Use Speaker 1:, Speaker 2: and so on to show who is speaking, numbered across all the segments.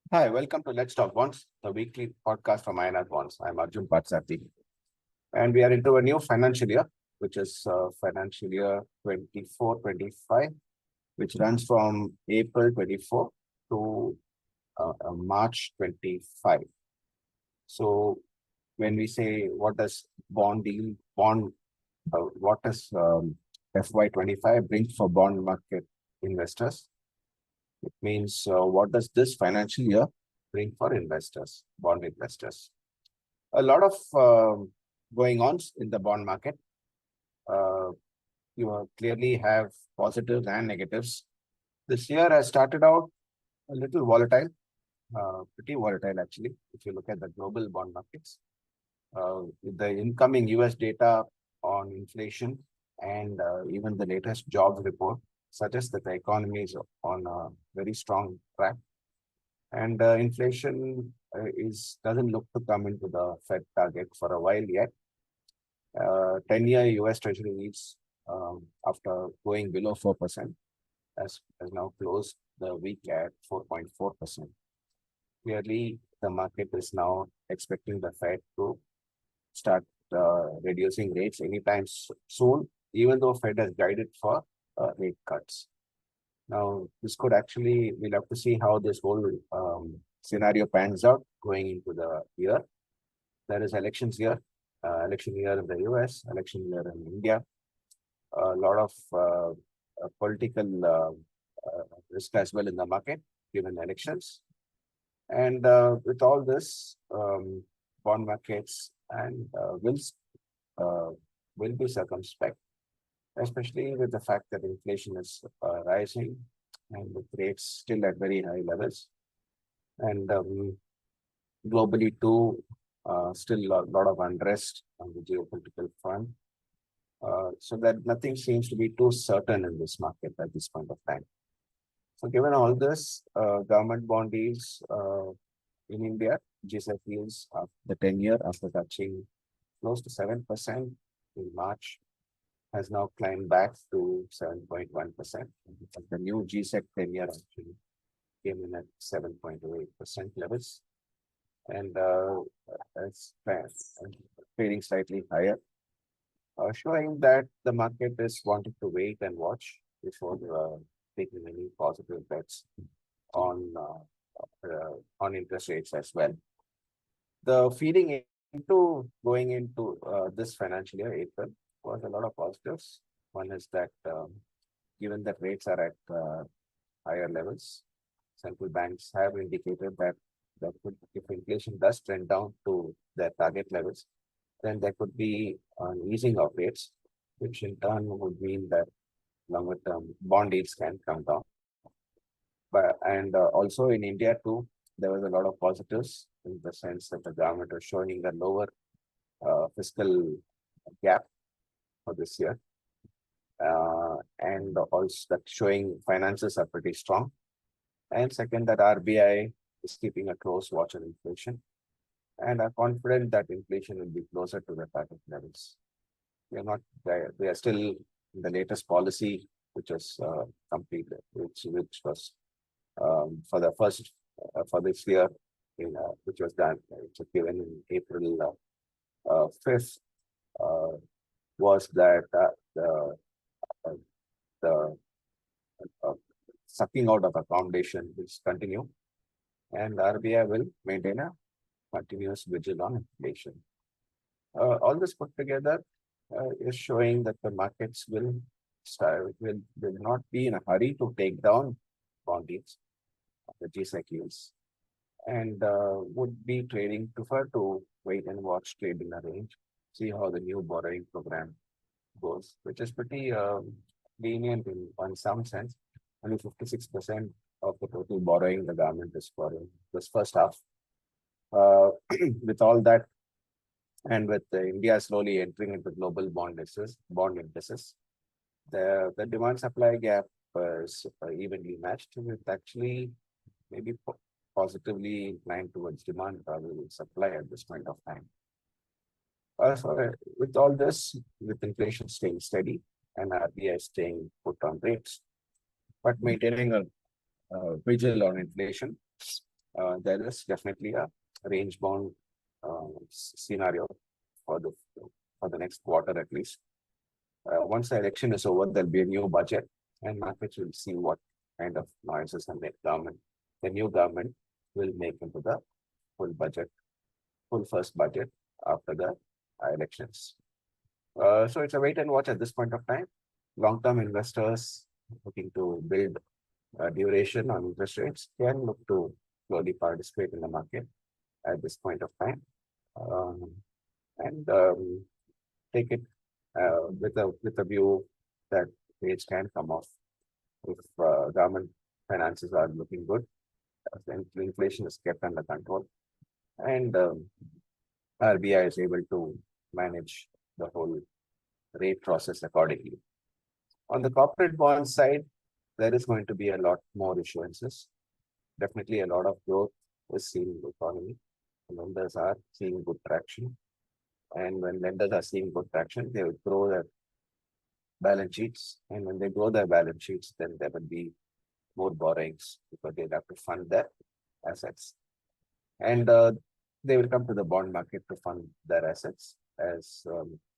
Speaker 1: Hi, welcome to Let's Talk Bonds, the weekly podcast from INR Bonds. I'm Arjun Patsati, and we are into a new financial year, which is financial year 24-25, which runs from April 24 to March 25. So, when we say what does what does FY25 bring for bond market investors? It means what does this financial year bring for investors, bond investors? A lot of going on in the bond market. Uh, clearly have positives and negatives. This year has started out a little volatile, pretty volatile actually, if you look at the global bond markets. With the incoming US data on inflation and even the latest jobs report suggests that the economy is on a very strong track. And inflation is doesn't look to come into the Fed target for a while yet. 10-year US Treasury yields, after going below 4%, has now closed the week at 4.4%. Clearly, the market is now expecting the Fed to start reducing rates anytime soon, even though Fed has guided for rate cuts. Now, this could actually, we'll have to see how this whole scenario pans out going into the year. There is election year in the US, election year in India, a lot of political risk as well in the market given elections. And with all this, bond markets and will be circumspect, especially with the fact that inflation is rising and with rates still at very high levels. And globally too, still a lot of unrest on the geopolitical front. So that nothing seems to be too certain in this market at this point of time. So given all this, government bond yields in India, GSEC yields of the 10-year after touching close to 7% in March has now climbed back to 7.1%. The new GSEC 10-year actually came in at 7.8% levels. And it's trading slightly higher, showing that the market is wanting to wait and watch before taking any positive bets on interest rates as well. The feeding into going into this financial year, April, was a lot of positives. One is that given that rates are at higher levels, central banks have indicated that if inflation does trend down to their target levels, then there could be an easing of rates, which in turn would mean that longer term bond yields can come down. But and also in India too, there was a lot of positives in the sense that the government was showing a lower fiscal gap for this year, and also that showing finances are pretty strong. And second, that RBI is keeping a close watch on inflation and are confident that inflation will be closer to the target levels. We are not there. We are still in the latest policy, which was completed, which was for the first for this year, which was done, which was given in April 5th, was that the sucking out of accommodation will continue, and RBI will maintain a continuous vigil on inflation. All this put together is showing that the markets will not be in a hurry to take down bond yields, the GSEC yields, and would be prefer to wait and watch, trade in a range, see how the new borrowing program goes, which is pretty lenient in some sense. Only 56% of the total borrowing the government is borrowing this first half. With all that, and with India slowly entering into global bond indices, the demand supply gap is evenly matched, with actually maybe positively inclined towards demand rather than supply at this point of time. So with all this, with inflation staying steady and RBI staying put on rates, but maintaining a vigil on inflation, there is definitely a range bound scenario for the next quarter at least. Once the election is over, there'll be a new budget, and markets will see what kind of noises and the new government will make into the full budget, full first budget after the elections. So it's a wait and watch at this point of time. Long-term investors looking to build duration on interest rates can look to slowly participate in the market at this point of time, um, and take it with a view that rates can come off if government finances are looking good, then inflation is kept under control, and RBI is able to manage the whole rate process accordingly. On the corporate bond side, there is going to be a lot more issuances. Definitely a lot of growth is seen in the economy. Lenders are seeing good traction. And when lenders are seeing good traction, they will grow their balance sheets. And when they grow their balance sheets, then there will be more borrowings because they'll have to fund their assets. And they will come to the bond market to fund their assets as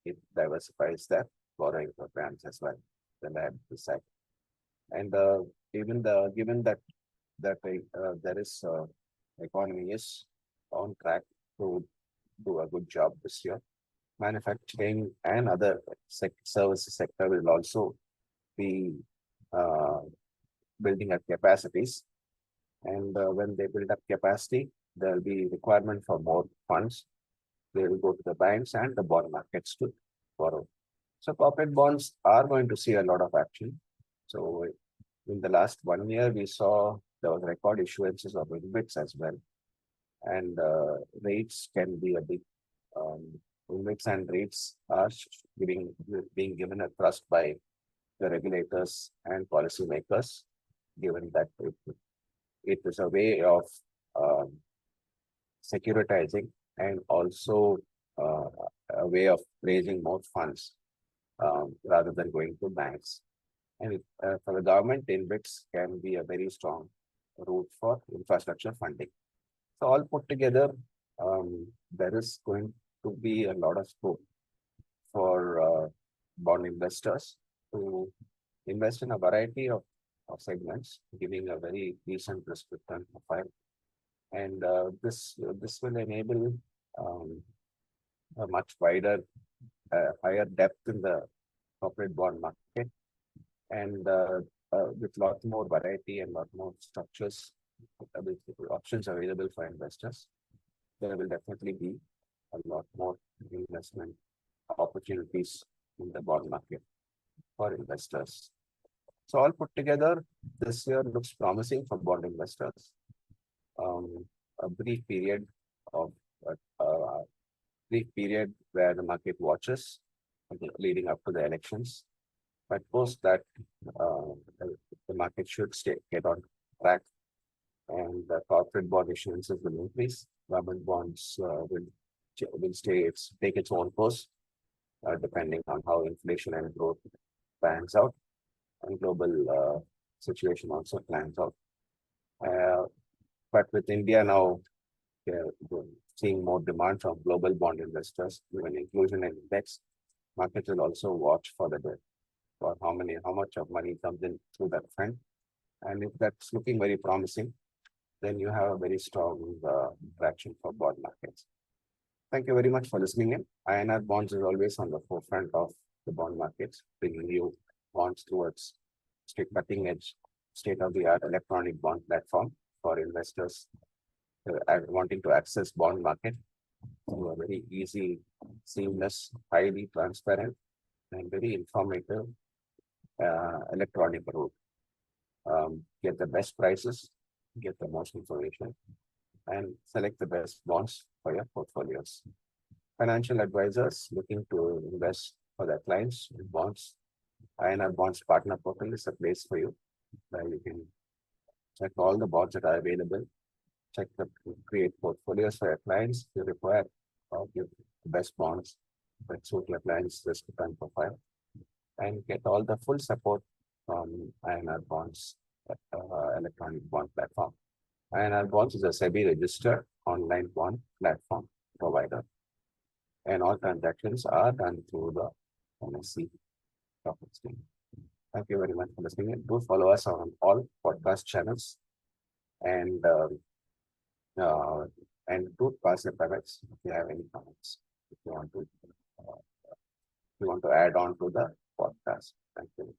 Speaker 1: it diversifies their borrowing programs as well, the liability side. And given that there is economy is on track to do a good job this year, manufacturing and other services sector will also be building up capacities. And when they build up capacity, there will be requirement for more funds. They will go to the banks and the bond markets to borrow. So corporate bonds are going to see a lot of action. So in the last 1 year, we saw there was record issuances of InvITs as well. And rates can be a big, InvITs and rates are being given a thrust by the regulators and policymakers, given that it is a way of securitizing and also a way of raising more funds rather than going to banks. And for the government, InvITs can be a very strong route for infrastructure funding. So all put together, there is going to be a lot of scope for bond investors to invest in a variety of segments, giving a very decent risk return profile. And this will enable a much wider, higher depth in the corporate bond market, and with lot more variety and lot more structures, with options available for investors, there will definitely be a lot more investment opportunities in the bond market for investors. So all put together, this year looks promising for bond investors. A brief period of where the market watches leading up to the elections. But post that, the market should get on track, and the corporate bond issuances will increase. Government bonds will take its own course, depending on how inflation and growth pans out, and global situation also plans out. But with India now seeing more demand from global bond investors, even inclusion in index, markets will also watch for how much of money comes in through that front. And if that's looking very promising, then you have a very strong traction for bond markets. Thank you very much for listening in. INR bonds is always on the forefront of the bond markets, bringing you bonds towards cutting edge, state-of-the-art electronic bond platform for investors wanting to access bond market through a very easy, seamless, highly transparent, and very informative electronic route. Get the best prices, get the most information, and select the best bonds for your portfolios. Financial advisors looking to invest for their clients in bonds, INR Bonds Partner Portal is a place for you, where you can check all the bonds that are available, create portfolios for your clients. You require give the best bonds that suit your client's risk return profile, and get all the full support from INR Bonds electronic bond platform. And our bonds is a SEBI registered online bond platform provider. And all transactions are done through the NSE stock exchange. Thank you very much for listening. And do follow us on all podcast channels and uh, do pass your comments if you have any comments. If you want to add on to the podcast. Thank you.